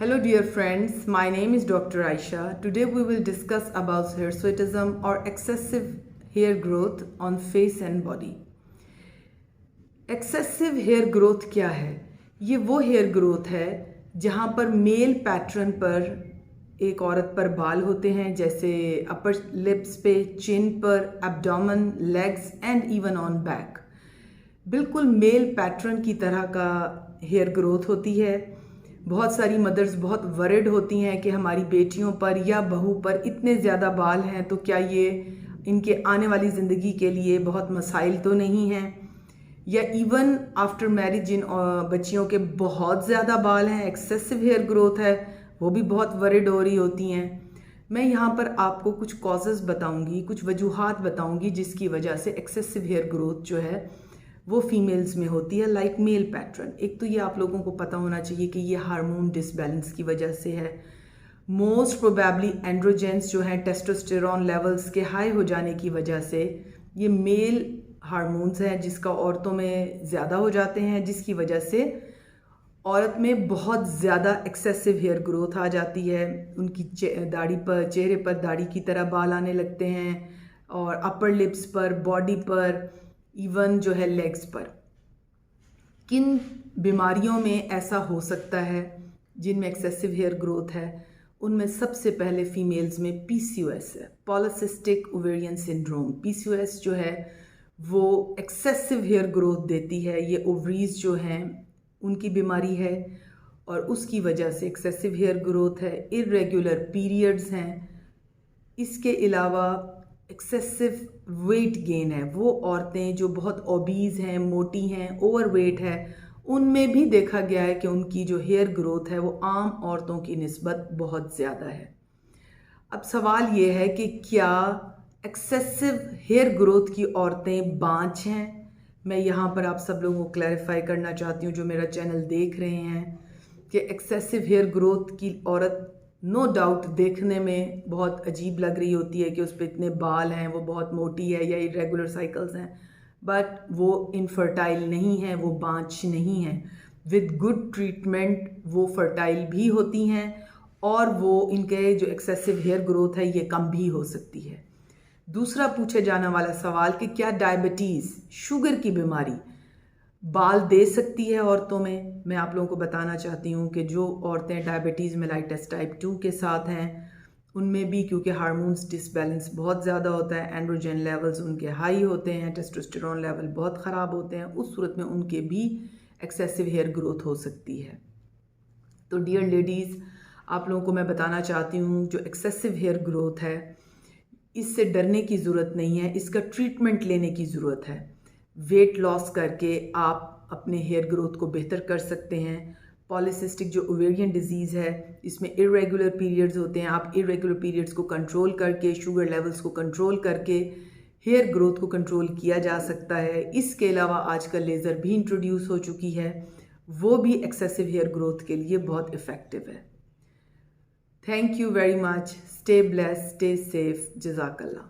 Hello dear friends, my name is Dr. Aisha. Today we will discuss about hirsutism or excessive hair growth on face and body. Excessive hair growth क्या है? ये वो hair growth है जहाँ पर male pattern पर एक औरत पर बाल होते हैं, जैसे अपर लिप्स पे, चिन पर, abdomen, legs and even on back. बिल्कुल मेल पैटर्न की तरह का हेयर ग्रोथ होती है। बहुत सारी मदर्स बहुत वरिड होती हैं कि हमारी बेटियों पर या बहू पर इतने ज़्यादा बाल हैं तो क्या ये इनके आने वाली ज़िंदगी के लिए बहुत मसाइल तो नहीं हैं, या इवन आफ्टर मैरिज जिन बच्चियों के बहुत ज़्यादा बाल हैं, एक्सेसिव हेयर ग्रोथ है, वो भी बहुत वरिड हो रही होती हैं। मैं यहाँ पर आपको कुछ कॉजेज़ बताऊँगी, कुछ वजूहात बताऊँगी जिसकी वजह से एक्सेसिव हेयर ग्रोथ जो है वो फीमेल्स में होती है, लाइक मेल पैटर्न। एक तो ये आप लोगों को पता होना चाहिए कि ये हार्मोन डिसबैलेंस की वजह से है। मोस्ट प्रोबेबली एंड्रोजेंस जो हैं, टेस्टोस्टेरोन लेवल्स के हाई हो जाने की वजह से ये मेल हार्मोन्स हैं जिसका औरतों में ज़्यादा हो जाते हैं, जिसकी वजह से औरत में बहुत ज़्यादा एक्सेसिव हेयर ग्रोथ आ जाती है। उनकी दाढ़ी पर, चेहरे पर दाढ़ी की तरह बाल आने लगते हैं, और अपर लिप्स पर, बॉडी पर, इवन जो है लेग्स पर। किन बीमारियों में ऐसा हो सकता है जिनमें एक्सेसिव हेयर ग्रोथ है? उनमें सबसे पहले फीमेल्स में पीसीओएस है, पॉलीसिस्टिक ओवेरियन सिंड्रोम। पीसीओएस जो है वो एक्सेसिव हेयर ग्रोथ देती है। ये ओवरीज जो हैं उनकी बीमारी है और उसकी वजह से एक्सेसिव हेयर ग्रोथ है। इरेगुलर पीरियड्स हैं। इसके अलावा एक्सेसिव वेट गेन है। वो औरतें जो बहुत ओबीज हैं, मोटी हैं, ओवरवेट है, उनमें भी देखा गया है कि उनकी जो हेयर ग्रोथ है वो आम औरतों की निस्बत बहुत ज़्यादा है। अब सवाल ये है कि क्या एक्सेसिव हेयर ग्रोथ की औरतें बांझ हैं? मैं यहाँ पर आप सब लोगों को क्लैरिफाई करना चाहती हूँ जो मेरा चैनल देख रहे हैं कि एक्सेसिव हेयर ग्रोथ की औरत नो डाउट देखने में बहुत अजीब लग रही होती है कि उस पर इतने बाल हैं, वो बहुत मोटी है या इरेगुलर साइकिल्स हैं, बट वो इनफर्टाइल नहीं है, वो बांझ नहीं है। विद गुड ट्रीटमेंट वो फर्टाइल भी होती हैं और वो इनके जो एक्सेसिव हेयर ग्रोथ है ये कम भी हो सकती है। दूसरा पूछे जाने वाला सवाल कि क्या डायबिटीज़, शुगर की बीमारी बाल दे सकती है औरतों में? मैं आप लोगों को बताना चाहती हूँ कि जो औरतें डायबिटीज़ मेलाइटस टाइप 2 के साथ हैं उनमें भी, क्योंकि हार्मोन्स डिसबैलेंस बहुत ज़्यादा होता है, एंड्रोजन लेवल्स उनके हाई होते हैं, टेस्टोस्टेरोन लेवल बहुत ख़राब होते हैं, उस सूरत में उनके भी एक्सेसिव हेयर ग्रोथ हो सकती है। तो डियर लेडीज़, आप लोगों को मैं बताना चाहती हूँ जो एक्सेसिव हेयर ग्रोथ है इससे डरने की ज़रूरत नहीं है, इसका ट्रीटमेंट लेने की ज़रूरत है। वेट लॉस करके आप अपने हेयर ग्रोथ को बेहतर कर सकते हैं। पॉलीसिस्टिक जो ओवेरियन डिजीज़ है इसमें इरेगुलर पीरियड्स होते हैं, आप इरेगुलर पीरियड्स को कंट्रोल करके, शुगर लेवल्स को कंट्रोल करके हेयर ग्रोथ को कंट्रोल किया जा सकता है। इसके अलावा आजकल लेज़र भी इंट्रोड्यूस हो चुकी है, वो भी एक्सेसिव हेयर ग्रोथ के लिए बहुत इफ़ेक्टिव है। Thank you very much. Stay blessed, stay safe. Jazakallah.